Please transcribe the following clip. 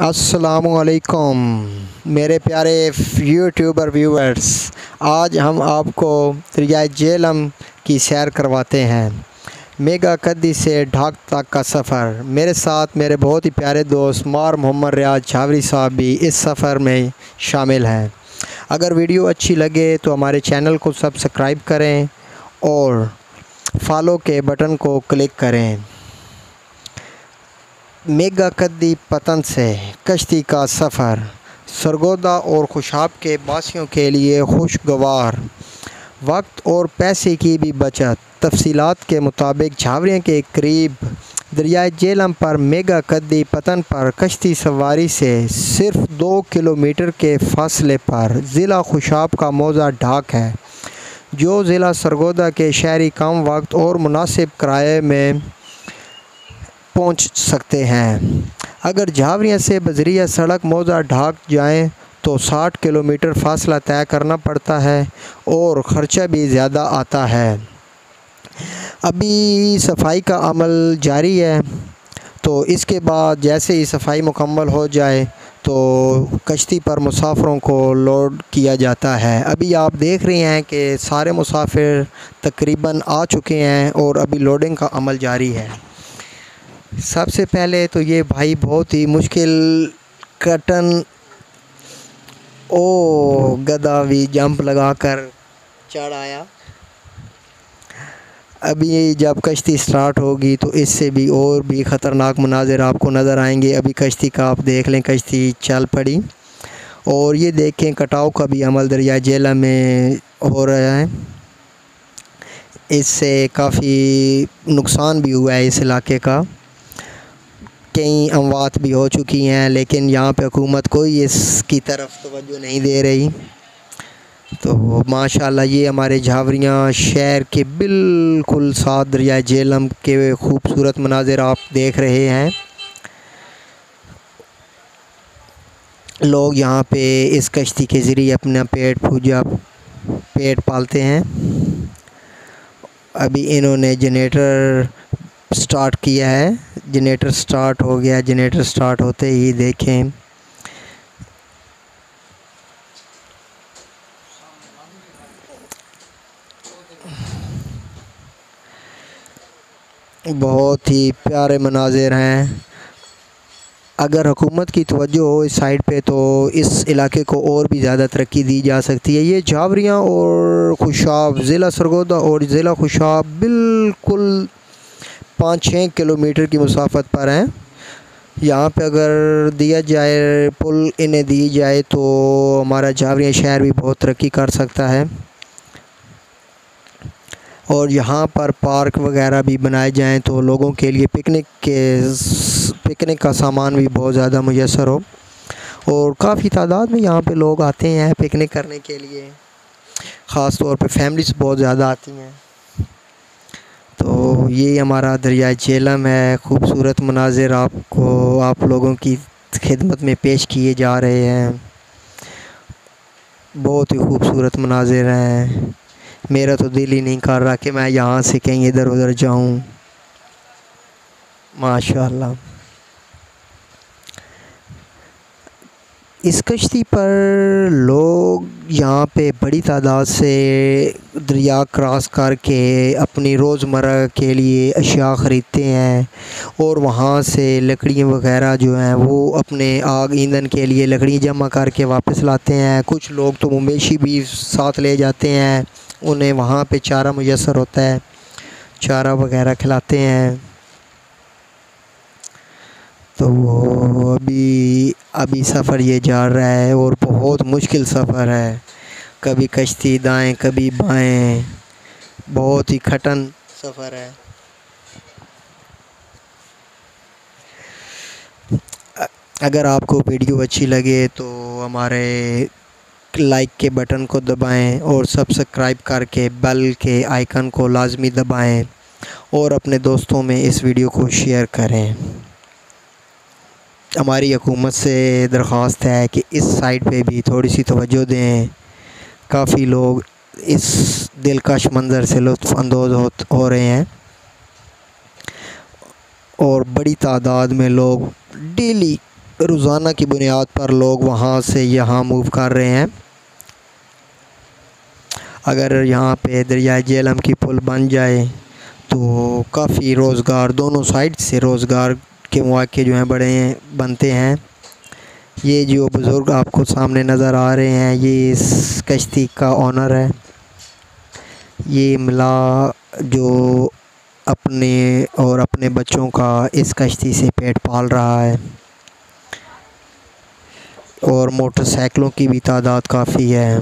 अस्सलामुअलैकुम मेरे प्यारे यूट्यूबर व्यूअर्स। आज हम आपको दरिया झेलम की सैर करवाते हैं। मेगा कद्दी से ढाक तक का सफ़र। मेरे साथ मेरे बहुत ही प्यारे दोस्त मार मोहम्मद रियाज छावरी साहब भी इस सफ़र में शामिल हैं। अगर वीडियो अच्छी लगे तो हमारे चैनल को सब्सक्राइब करें और फॉलो के बटन को क्लिक करें। मेगा कद्दी पतन से कश्ती का सफ़र सरगोदा और खुशाब के बासियों के लिए खुशगवार, वक्त और पैसे की भी बचत। तफसीलात के मुताबिक झावरियाँ के करीब दरियाए झेलम पर मेगा कद्दी पतन पर कश्ती सवारी से सिर्फ 2 किलोमीटर के फासले पर ज़िला खुशाब का मौज़ा ढाक है, जो ज़िला सरगोदा के शहरी कम वक्त और मुनासिब किराए में पहुंच सकते हैं। अगर झावरियाँ से बजरिया सड़क मौज़ा ढाक जाएं तो 60 किलोमीटर फासला तय करना पड़ता है और ख़र्चा भी ज़्यादा आता है। अभी सफाई का अमल जारी है, तो इसके बाद जैसे ही सफाई मुकम्मल हो जाए तो कश्ती पर मुसाफिरों को लोड किया जाता है। अभी आप देख रहे हैं कि सारे मुसाफिर तकरीबन आ चुके हैं और अभी लोडिंग का अमल जारी है। सबसे पहले तो ये भाई बहुत ही मुश्किल कटन गधा भी जंप लगाकर चढ़ आया। अभी जब कश्ती स्टार्ट होगी तो इससे भी और भी ख़तरनाक मनाज़िर आपको नज़र आएंगे। अभी कश्ती का आप देख लें, कश्ती चल पड़ी और ये देखें कटाव का भी अमल दरिया झेलम में हो रहा है। इससे काफ़ी नुकसान भी हुआ है इस इलाके का, कई अमवात भी हो चुकी हैं, लेकिन यहाँ पे हुकूमत कोई इसकी तरफ तवज्जो नहीं दे रही। तो माशाल्लाह ये हमारे झावरियाँ शहर के बिल्कुल साथ दरिया झेलम के खूबसूरत मनाज़िर आप देख रहे हैं। लोग यहाँ पे इस कश्ती के ज़रिए अपना पेट पालते हैं। अभी इन्होंने जनरेटर स्टार्ट किया है, जनरेटर स्टार्ट हो गया। जनरेटर स्टार्ट होते ही देखें बहुत ही प्यारे मनाज़िर हैं। अगर हुकूमत की तवज्जो हो इस साइड पे तो इस इलाके को और भी ज़्यादा तरक्की दी जा सकती है। ये झावरियाँ और खुशाब, ज़िला सरगोदा और ज़िला खुशाब बिल्कुल 5-6 किलोमीटर की मुसाफत पर हैं। यहाँ पे अगर दिया जाए, पुल इन्हें दी जाए तो हमारा झावरिया शहर भी बहुत तरक्की कर सकता है। और यहाँ पर पार्क वगैरह भी बनाए जाएं तो लोगों के लिए पिकनिक का सामान भी बहुत ज़्यादा मुयस्सर हो और काफ़ी तादाद में यहाँ पे लोग आते हैं पिकनिक करने के लिए। ख़ास तौर पे फैमिलीज़ बहुत ज़्यादा आती हैं। तो ये हमारा दरिया झेलम है। खूबसूरत मनाज़िर आप लोगों की खिदमत में पेश किए जा रहे हैं। बहुत ही खूबसूरत मनाज़िर हैं। मेरा तो दिल ही नहीं कर रहा कि मैं यहाँ से कहीं इधर उधर जाऊँ। माशाल्लाह इस कश्ती पर लोग यहाँ पे बड़ी तादाद से दरिया क्रॉस करके अपनी रोज़मर्रा के लिए अशिया ख़रीदते हैं और वहाँ से लकड़ियाँ वगैरह जो हैं वो अपने आग ईंधन के लिए लकड़ी जमा करके वापस लाते हैं। कुछ लोग तो मवेशी भी साथ ले जाते हैं, उन्हें वहाँ पे चारा मुयस्सर होता है, चारा वगैरह खिलाते हैं। तो अभी सफ़र ये जा रहा है और बहुत मुश्किल सफ़र है। कभी कश्ती दाएं कभी बाएं, बहुत ही कठिन सफ़र है। अगर आपको वीडियो अच्छी लगे तो हमारे लाइक के बटन को दबाएं और सब्सक्राइब करके बेल के आइकन को लाजमी दबाएं और अपने दोस्तों में इस वीडियो को शेयर करें। हमारी हुकूमत से दरख्वास्त है कि इस साइड पे भी थोड़ी सी तवज्जो दें। काफ़ी लोग इस दिलकश मंज़र से लुत्फ़ अंदोज़ हो रहे हैं और बड़ी तादाद में लोग डेली रोज़ाना की बुनियाद पर लोग वहाँ से यहाँ मूव कर रहे हैं। अगर यहाँ पे दरियाए झेलम की पुल बन जाए तो काफ़ी रोज़गार, दोनों साइड से रोज़गार के मौके जो हैं बड़े बनते हैं। ये जो बुज़ुर्ग आपको सामने नज़र आ रहे हैं, ये इस कश्ती का ओनर है। ये मिला जो अपने और अपने बच्चों का इस कश्ती से पेट पाल रहा है, और मोटरसाइकिलों की भी तादाद काफ़ी है।